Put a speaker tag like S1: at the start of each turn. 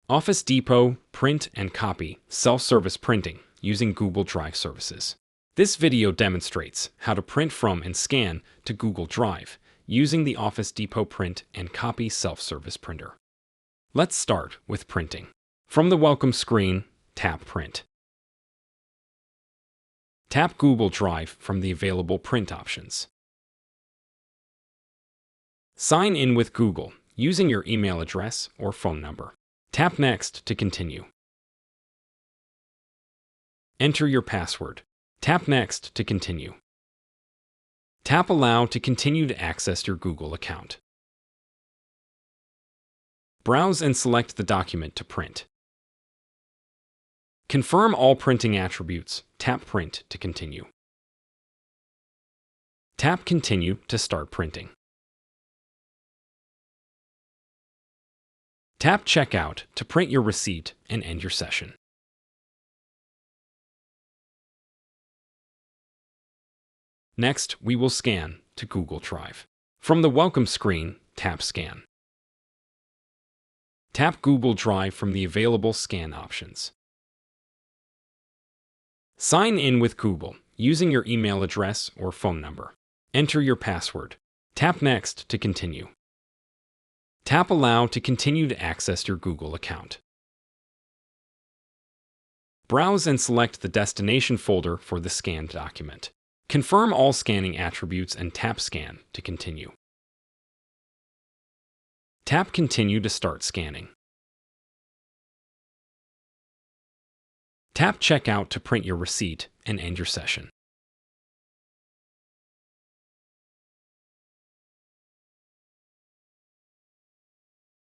S1: Office Depot Print and Copy Self-Service Printing using Google Drive services. This video demonstrates how to print from and scan to Google Drive using the Office Depot Print and Copy Self-Service Printer. Let's start with printing. From the welcome screen, tap Print. Tap Google Drive from the available print options. Sign in with Google using your email address or phone number. Tap Next to continue. Enter your password. Tap Next to continue. Tap Allow to continue to access your Google account. Browse and select the document to print. Confirm all printing attributes. Tap Print to continue. Tap Continue to start printing. Tap Checkout to print your receipt and end your session. Next, we will scan to Google Drive. From the welcome screen, tap Scan. Tap Google Drive from the available scan options. Sign in with Google using your email address or phone number. Enter your password. Tap Next to continue. Tap Allow to continue to access your Google account. Browse and select the destination folder for the scanned document. Confirm all scanning attributes and tap Scan to continue. Tap Continue to start scanning. Tap Checkout to print your receipt and end your session.